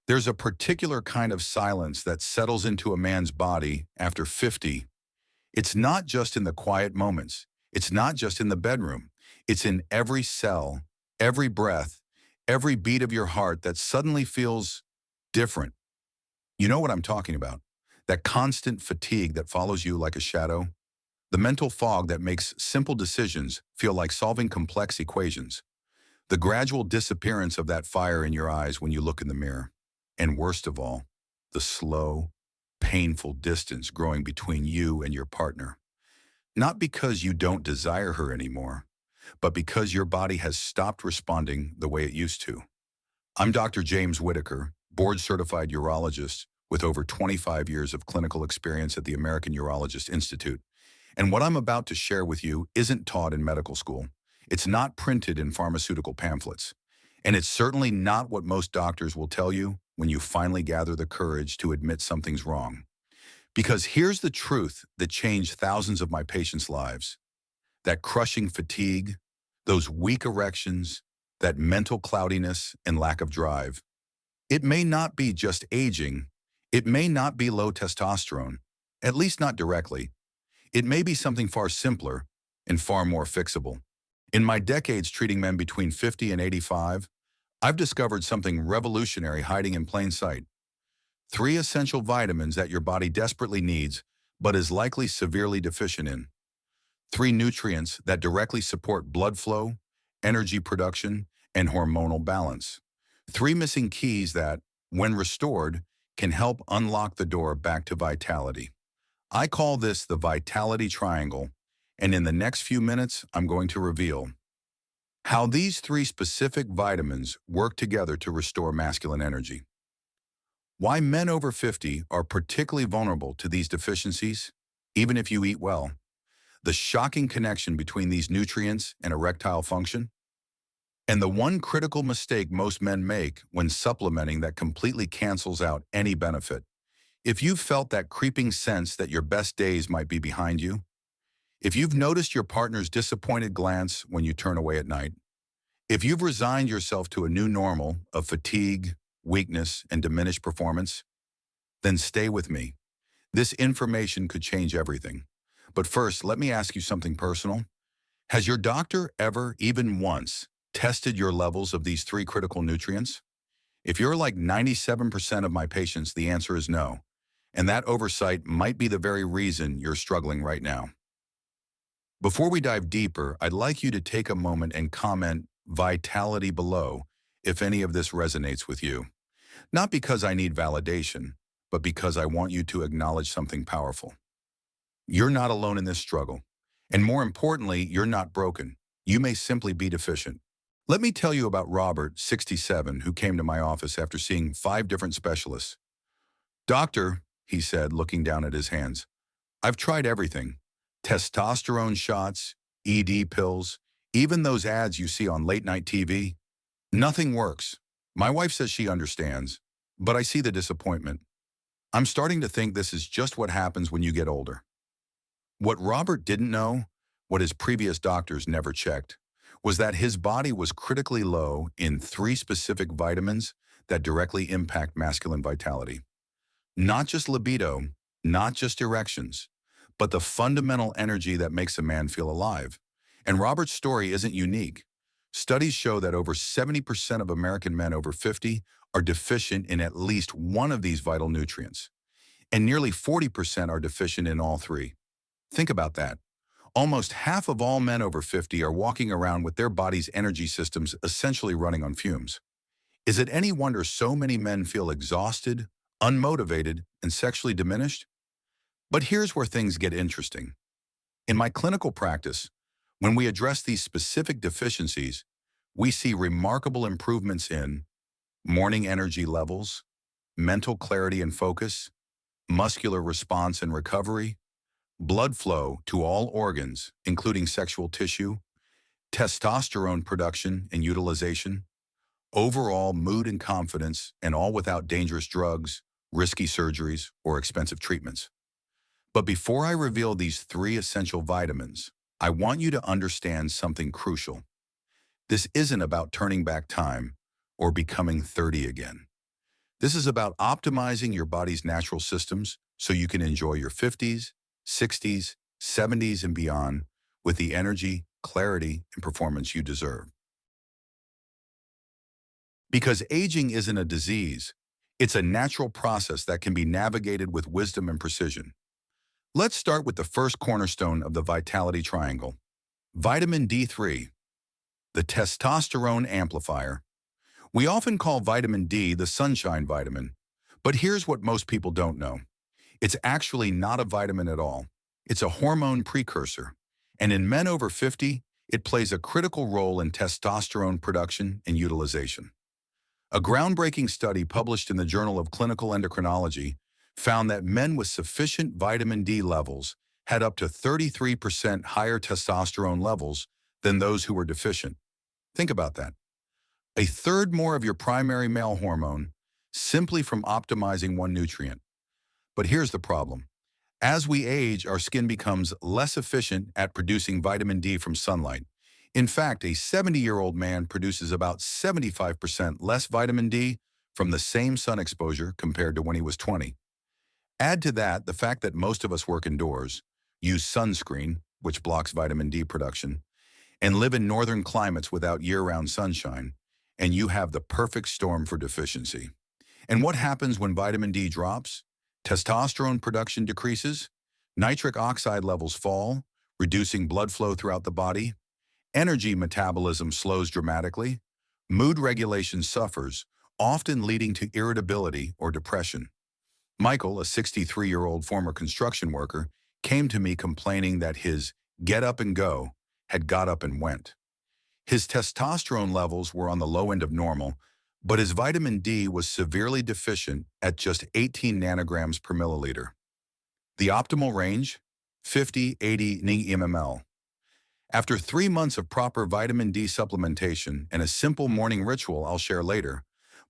There's a particular kind of silence that settles into a man's body after 50. It's not just in the quiet moments. It's not just in the bedroom. It's in every cell, every breath, every beat of your heart that suddenly feels different. You know what I'm talking about. That constant fatigue that follows you like a shadow. The mental fog that makes simple decisions feel like solving complex equations. The gradual disappearance of that fire in your eyes when you look in the mirror. And worst of all, the slow, painful distance growing between you and your partner. Not because you don't desire her anymore, but because your body has stopped responding the way it used to. I'm Dr. James Whitaker, board-certified urologist with over 25 years of clinical experience at the American Urologist Institute. And what I'm about to share with you isn't taught in medical school. It's not printed in pharmaceutical pamphlets. And it's certainly not what most doctors will tell you when you finally gather the courage to admit something's wrong. Because here's the truth that changed thousands of my patients' lives. That crushing fatigue, those weak erections, that mental cloudiness and lack of drive. It may not be just aging. It may not be low testosterone, at least not directly. It may be something far simpler and far more fixable. In my decades treating men between 50 and 85, I've discovered something revolutionary hiding in plain sight. Three essential vitamins that your body desperately needs, but is likely severely deficient in. Three nutrients that directly support blood flow, energy production, and hormonal balance. Three missing keys that, when restored, can help unlock the door back to vitality. I call this the Vitality Triangle, and in the next few minutes, I'm going to reveal how these three specific vitamins work together to restore masculine energy. Why men over 50 are particularly vulnerable to these deficiencies, even if you eat well. The shocking connection between these nutrients and erectile function. And the one critical mistake most men make when supplementing that completely cancels out any benefit. If you've felt that creeping sense that your best days might be behind you, if you've noticed your partner's disappointed glance when you turn away at night, if you've resigned yourself to a new normal of fatigue, weakness, and diminished performance, then stay with me. This information could change everything. But first, let me ask you something personal. Has your doctor ever, even once, tested your levels of these three critical nutrients? If you're like 97% of my patients, the answer is no. And that oversight might be the very reason you're struggling right now. Before we dive deeper, I'd like you to take a moment and comment vitality below if any of this resonates with you. Not because I need validation, but because I want you to acknowledge something powerful. You're not alone in this struggle. And more importantly, you're not broken. You may simply be deficient. Let me tell you about Robert, 67, who came to my office after seeing 5 different specialists. "Doctor," he said, looking down at his hands, "I've tried everything. Testosterone shots, ED pills, even those ads you see on late-night TV. Nothing works. My wife says she understands, but I see the disappointment. I'm starting to think this is just what happens when you get older." What Robert didn't know, what his previous doctors never checked, was that his body was critically low in 3 specific vitamins that directly impact masculine vitality. Not just libido, not just erections, but the fundamental energy that makes a man feel alive. And Robert's story isn't unique. Studies show that over 70% of American men over 50 are deficient in at least one of these vital nutrients, and nearly 40% are deficient in all 3. Think about that. Almost half of all men over 50 are walking around with their body's energy systems essentially running on fumes. Is it any wonder so many men feel exhausted, unmotivated, and sexually diminished? But here's where things get interesting. In my clinical practice, when we address these specific deficiencies, we see remarkable improvements in morning energy levels, mental clarity and focus, muscular response and recovery, blood flow to all organs, including sexual tissue, testosterone production and utilization, overall mood and confidence, and all without dangerous drugs, risky surgeries, or expensive treatments. But before I reveal these 3 essential vitamins, I want you to understand something crucial. This isn't about turning back time or becoming 30 again. This is about optimizing your body's natural systems so you can enjoy your 50s, 60s, 70s, and beyond with the energy, clarity, and performance you deserve. Because aging isn't a disease, it's a natural process that can be navigated with wisdom and precision. Let's start with the first cornerstone of the vitality triangle, vitamin D3, the testosterone amplifier. We often call vitamin D the sunshine vitamin, but here's what most people don't know. It's actually not a vitamin at all. It's a hormone precursor, and in men over 50, it plays a critical role in testosterone production and utilization. A groundbreaking study published in the Journal of Clinical Endocrinology found that men with sufficient vitamin D levels had up to 33% higher testosterone levels than those who were deficient. Think about that. A third more of your primary male hormone simply from optimizing one nutrient. But here's the problem. As we age, our skin becomes less efficient at producing vitamin D from sunlight. In fact, a 70-year-old man produces about 75% less vitamin D from the same sun exposure compared to when he was 20. Add to that the fact that most of us work indoors, use sunscreen, which blocks vitamin D production, and live in northern climates without year-round sunshine, and you have the perfect storm for deficiency. And what happens when vitamin D drops? Testosterone production decreases, nitric oxide levels fall, reducing blood flow throughout the body, energy metabolism slows dramatically, mood regulation suffers, often leading to irritability or depression. Michael, a 63-year-old former construction worker, came to me complaining that his get up and go had got up and went. His testosterone levels were on the low end of normal, but his vitamin D was severely deficient at just 18 nanograms per milliliter. The optimal range? 50-80 mmol. After 3 months of proper vitamin D supplementation and a simple morning ritual I'll share later,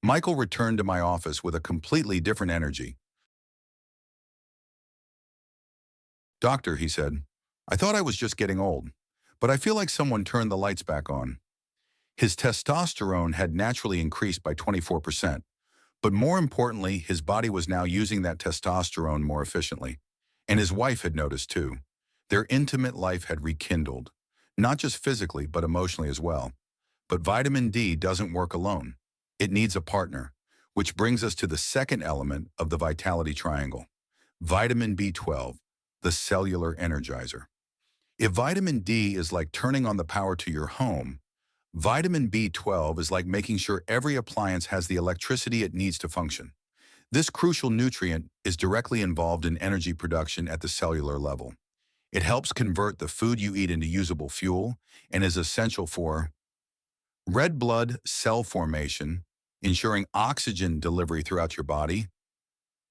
Michael returned to my office with a completely different energy. "Doctor," he said, "I thought I was just getting old, but I feel like someone turned the lights back on." His testosterone had naturally increased by 24%, but more importantly, his body was now using that testosterone more efficiently. And his wife had noticed too. Their intimate life had rekindled, not just physically, but emotionally as well. But vitamin D doesn't work alone. It needs a partner, which brings us to the second element of the vitality triangle, vitamin B12, the cellular energizer. If vitamin D is like turning on the power to your home, vitamin B12 is like making sure every appliance has the electricity it needs to function. This crucial nutrient is directly involved in energy production at the cellular level. It helps convert the food you eat into usable fuel and is essential for red blood cell formation, ensuring oxygen delivery throughout your body,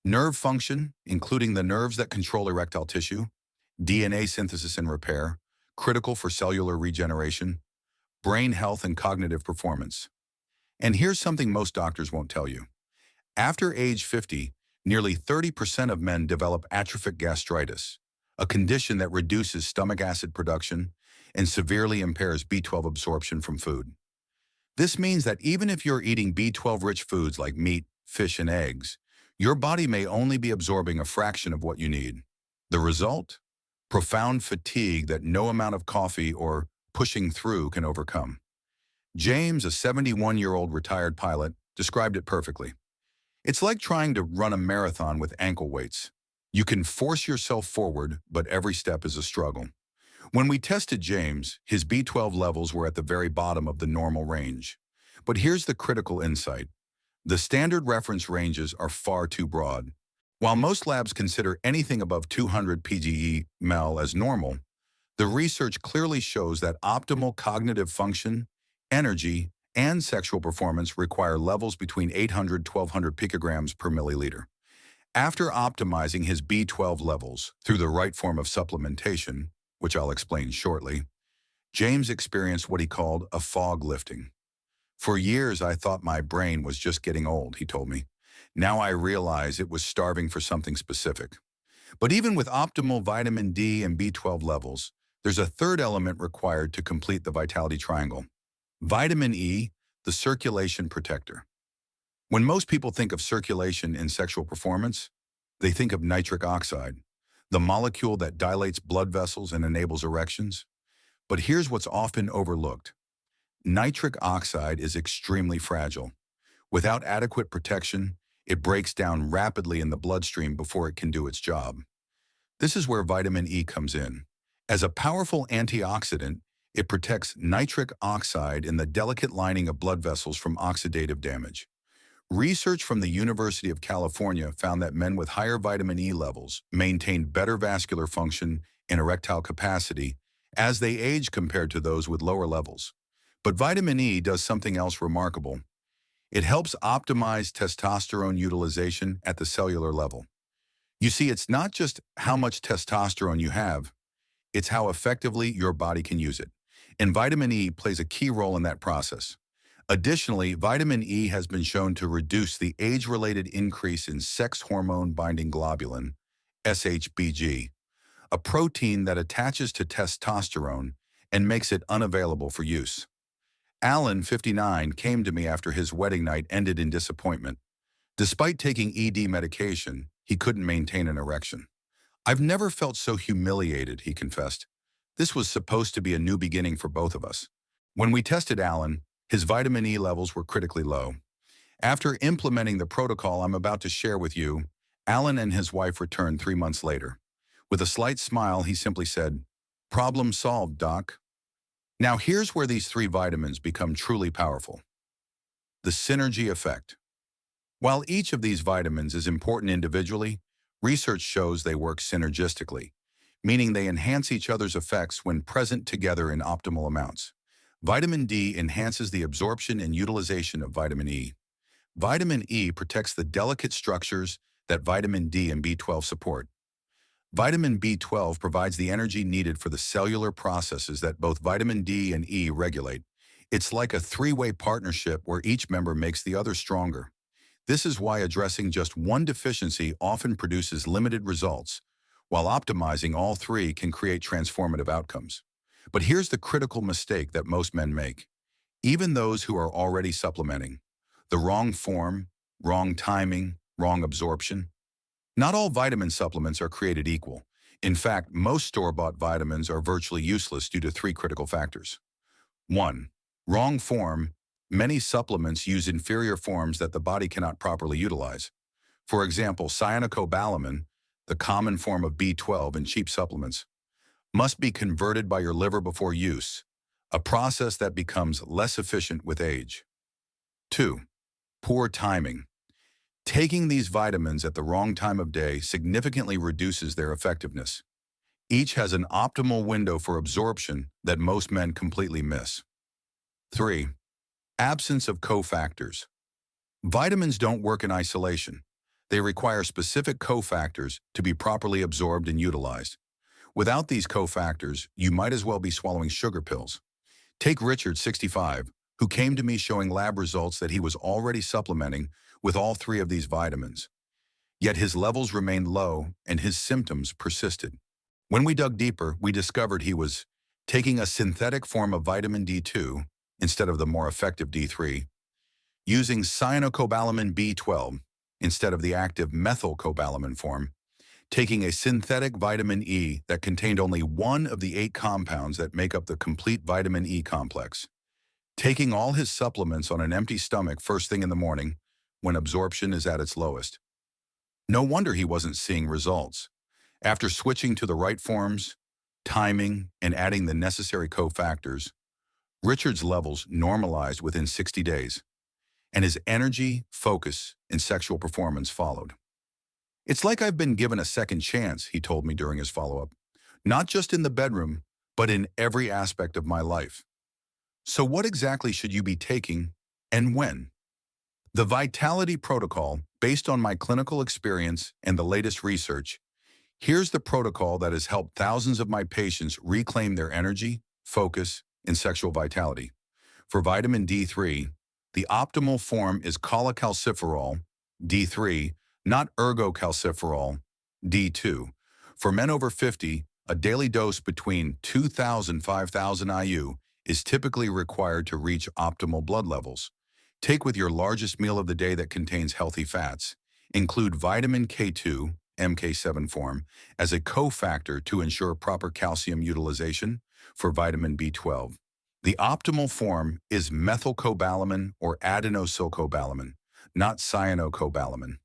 nerve function, including the nerves that control erectile tissue, DNA synthesis and repair, critical for cellular regeneration, brain health and cognitive performance. And here's something most doctors won't tell you. After age 50, nearly 30% of men develop atrophic gastritis, a condition that reduces stomach acid production and severely impairs B12 absorption from food. This means that even if you're eating B12-rich foods like meat, fish, and eggs, your body may only be absorbing a fraction of what you need. The result? Profound fatigue that no amount of coffee or pushing through can overcome. James, a 71-year-old retired pilot, described it perfectly. It's like trying to run a marathon with ankle weights. You can force yourself forward, but every step is a struggle. When we tested James, his B12 levels were at the very bottom of the normal range. But here's the critical insight. The standard reference ranges are far too broad. While most labs consider anything above 200 pge/mL as normal, the research clearly shows that optimal cognitive function, energy, and sexual performance require levels between 800 to 1200 picograms per milliliter. After optimizing his B12 levels through the right form of supplementation, which I'll explain shortly, James experienced what he called a fog lifting. "For years, I thought my brain was just getting old," he told me. "Now I realize it was starving for something specific." But even with optimal vitamin D and B12 levels, there's a third element required to complete the vitality triangle. Vitamin E, the circulation protector. When most people think of circulation in sexual performance, they think of nitric oxide, the molecule that dilates blood vessels and enables erections. But here's what's often overlooked. Nitric oxide is extremely fragile. Without adequate protection, it breaks down rapidly in the bloodstream before it can do its job. This is where vitamin E comes in. As a powerful antioxidant, it protects nitric oxide in the delicate lining of blood vessels from oxidative damage. Research from the University of California found that men with higher vitamin E levels maintained better vascular function and erectile capacity as they age compared to those with lower levels. But vitamin E does something else remarkable. It helps optimize testosterone utilization at the cellular level. You see, it's not just how much testosterone you have, it's how effectively your body can use it. And vitamin E plays a key role in that process. Additionally, vitamin E has been shown to reduce the age-related increase in sex hormone-binding globulin, SHBG, a protein that attaches to testosterone and makes it unavailable for use. Alan, 59, came to me after his wedding night ended in disappointment. Despite taking ED medication, he couldn't maintain an erection. "I've never felt so humiliated," he confessed. This was supposed to be a new beginning for both of us. When we tested Alan, his vitamin E levels were critically low. After implementing the protocol I'm about to share with you, Alan and his wife returned 3 months later. With a slight smile, he simply said, "Problem solved, Doc." Now here's where these three vitamins become truly powerful. The synergy effect. While each of these vitamins is important individually, research shows they work synergistically, meaning they enhance each other's effects when present together in optimal amounts. Vitamin D enhances the absorption and utilization of vitamin E. Vitamin E protects the delicate structures that vitamin D and B12 support. Vitamin B12 provides the energy needed for the cellular processes that both vitamin D and E regulate. It's like a three-way partnership where each member makes the other stronger. This is why addressing just one deficiency often produces limited results, while optimizing all three can create transformative outcomes. But here's the critical mistake that most men make. Even those who are already supplementing. The wrong form, wrong timing, wrong absorption. Not all vitamin supplements are created equal. In fact, most store-bought vitamins are virtually useless due to three critical factors. 1. Wrong form. Many supplements use inferior forms that the body cannot properly utilize. For example, cyanocobalamin, the common form of B12 in cheap supplements, must be converted by your liver before use, a process that becomes less efficient with age. 2. Poor timing. Taking these vitamins at the wrong time of day significantly reduces their effectiveness. Each has an optimal window for absorption that most men completely miss. 3. Absence of cofactors. Vitamins don't work in isolation. They require specific cofactors to be properly absorbed and utilized. Without these cofactors, you might as well be swallowing sugar pills. Take Richard, 65, who came to me showing lab results that he was already supplementing with all three of these vitamins. Yet his levels remained low and his symptoms persisted. When we dug deeper, we discovered he was taking a synthetic form of vitamin D2 instead of the more effective D3, using cyanocobalamin B12 instead of the active methylcobalamin form, taking a synthetic vitamin E that contained only one of the 8 compounds that make up the complete vitamin E complex, taking all his supplements on an empty stomach first thing in the morning when absorption is at its lowest. No wonder he wasn't seeing results. After switching to the right forms, timing, and adding the necessary cofactors, Richard's levels normalized within 60 days, and his energy, focus, and sexual performance followed. "It's like I've been given a second chance," he told me during his follow-up, "not just in the bedroom, but in every aspect of my life." So what exactly should you be taking and when? The Vitality Protocol, based on my clinical experience and the latest research, here's the protocol that has helped thousands of my patients reclaim their energy, focus, and sexual vitality. For vitamin D3, the optimal form is cholecalciferol, D3, not ergocalciferol, D2. For men over 50, a daily dose between 2,000 and 5,000 IU is typically required to reach optimal blood levels. Take with your largest meal of the day that contains healthy fats. Include vitamin K2, MK7 form, as a cofactor to ensure proper calcium utilization for vitamin B12. The optimal form is methylcobalamin or adenosylcobalamin, not cyanocobalamin.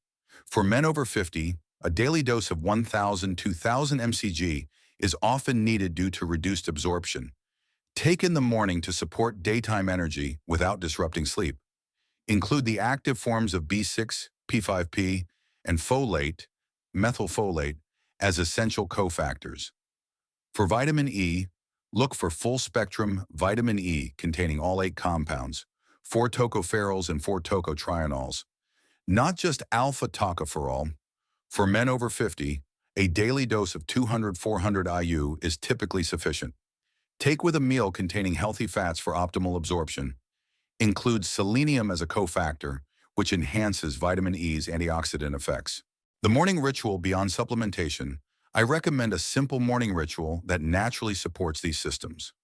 For men over 50, a daily dose of 1,000–2,000 mcg is often needed due to reduced absorption. Take in the morning to support daytime energy without disrupting sleep. Include the active forms of B6, P5P, and folate, methylfolate, as essential cofactors. For vitamin E, look for full-spectrum vitamin E containing all 8 compounds, 4 tocopherols and 4 tocotrienols. Not just alpha-tocopherol. For men over 50, a daily dose of 200–400 IU is typically sufficient. Take with a meal containing healthy fats for optimal absorption. Include selenium as a cofactor, which enhances vitamin E's antioxidant effects. The morning ritual beyond supplementation, I recommend a simple morning ritual that naturally supports these systems.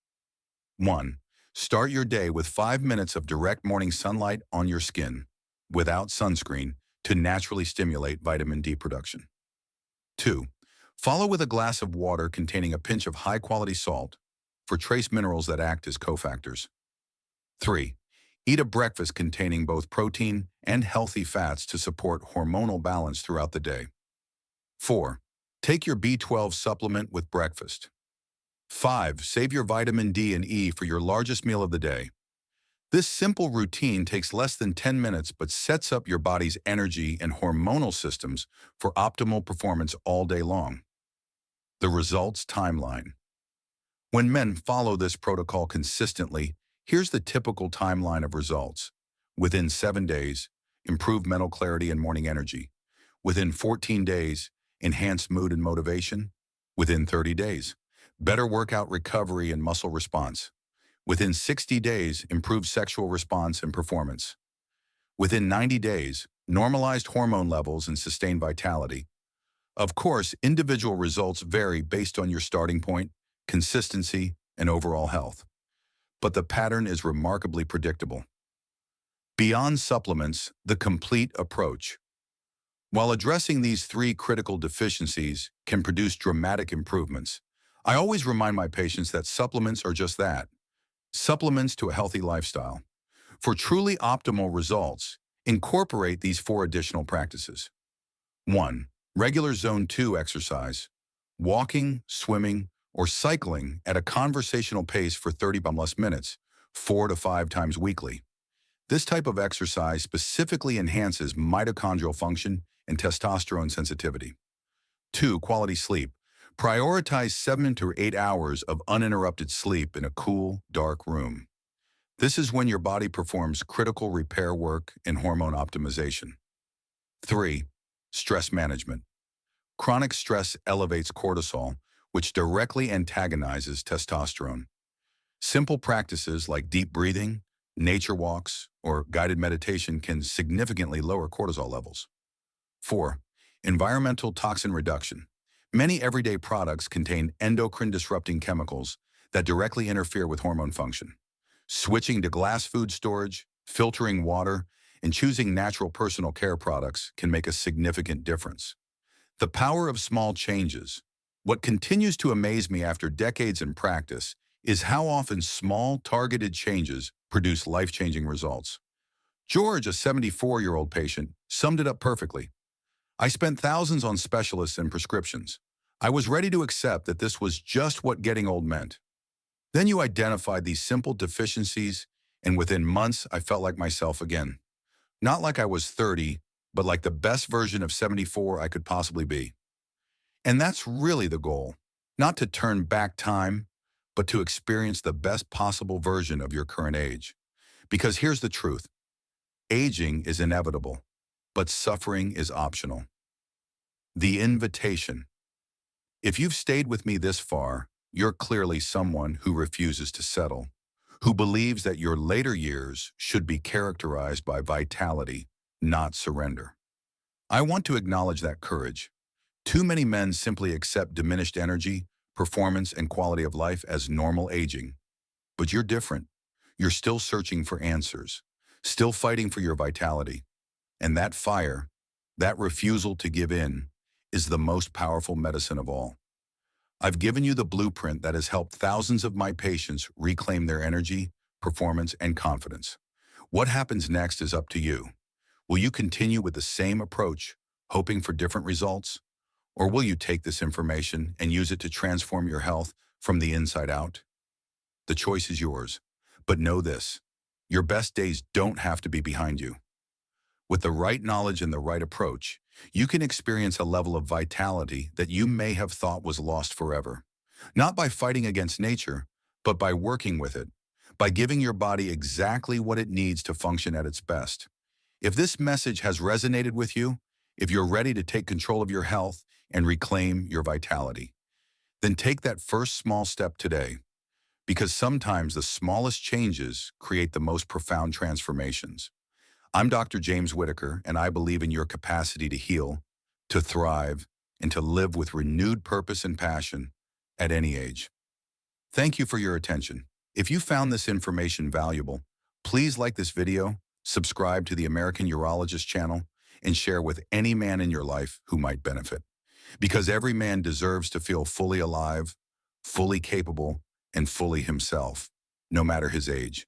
1. Start your day with 5 minutes of direct morning sunlight on your skin, without sunscreen, to naturally stimulate vitamin D production. 2. Follow with a glass of water containing a pinch of high-quality salt for trace minerals that act as cofactors. 3. Eat a breakfast containing both protein and healthy fats to support hormonal balance throughout the day. 4. Take your B12 supplement with breakfast. 5. Save your vitamin D and E for your largest meal of the day. This simple routine takes less than 10 minutes but sets up your body's energy and hormonal systems for optimal performance all day long. The results timeline. When men follow this protocol consistently, here's the typical timeline of results. Within 7 days, improved mental clarity and morning energy. Within 14 days, enhanced mood and motivation. Within 30 days, better workout recovery and muscle response. Within 60 days, improved sexual response and performance. Within 90 days, normalized hormone levels and sustained vitality. Of course, individual results vary based on your starting point, consistency, and overall health. But the pattern is remarkably predictable. Beyond supplements, the complete approach. While addressing these 3 critical deficiencies can produce dramatic improvements, I always remind my patients that supplements are just that, supplements to a healthy lifestyle. For truly optimal results, incorporate these 4 additional practices. 1. Regular Zone 2 exercise. Walking, swimming, or cycling at a conversational pace for 30+ minutes, 4 to 5 times weekly. This type of exercise specifically enhances mitochondrial function and testosterone sensitivity. 2. Quality sleep. Prioritize 7 to 8 hours of uninterrupted sleep in a cool, dark room. This is when your body performs critical repair work and hormone optimization. 3. Stress management. Chronic stress elevates cortisol, which directly antagonizes testosterone. Simple practices like deep breathing, nature walks, or guided meditation can significantly lower cortisol levels. 4. Environmental toxin reduction. Many everyday products contain endocrine-disrupting chemicals that directly interfere with hormone function. Switching to glass food storage, filtering water, and choosing natural personal care products can make a significant difference. The power of small changes. What continues to amaze me after decades in practice is how often small, targeted changes produce life-changing results. George, a 74-year-old patient, summed it up perfectly. I spent thousands on specialists and prescriptions. I was ready to accept that this was just what getting old meant. Then you identified these simple deficiencies, and within months, I felt like myself again. Not like I was 30, but like the best version of 74 I could possibly be. And that's really the goal, not to turn back time, but to experience the best possible version of your current age. Because here's the truth. Aging is inevitable, but suffering is optional. The invitation. If you've stayed with me this far, you're clearly someone who refuses to settle, who believes that your later years should be characterized by vitality, not surrender. I want to acknowledge that courage. Too many men simply accept diminished energy, performance, and quality of life as normal aging. But you're different. You're still searching for answers, still fighting for your vitality. And that fire, that refusal to give in, is the most powerful medicine of all. I've given you the blueprint that has helped thousands of my patients reclaim their energy, performance, and confidence. What happens next is up to you. Will you continue with the same approach, hoping for different results? Or will you take this information and use it to transform your health from the inside out? The choice is yours. But know this, your best days don't have to be behind you. With the right knowledge and the right approach, you can experience a level of vitality that you may have thought was lost forever. Not by fighting against nature, but by working with it, by giving your body exactly what it needs to function at its best. If this message has resonated with you, if you're ready to take control of your health and reclaim your vitality, then take that first small step today, because sometimes the smallest changes create the most profound transformations. I'm Dr. James Whitaker, and I believe in your capacity to heal, to thrive, and to live with renewed purpose and passion at any age. Thank you for your attention. If you found this information valuable, please like this video, subscribe to the American Urologist channel, and share with any man in your life who might benefit. Because every man deserves to feel fully alive, fully capable, and fully himself, no matter his age.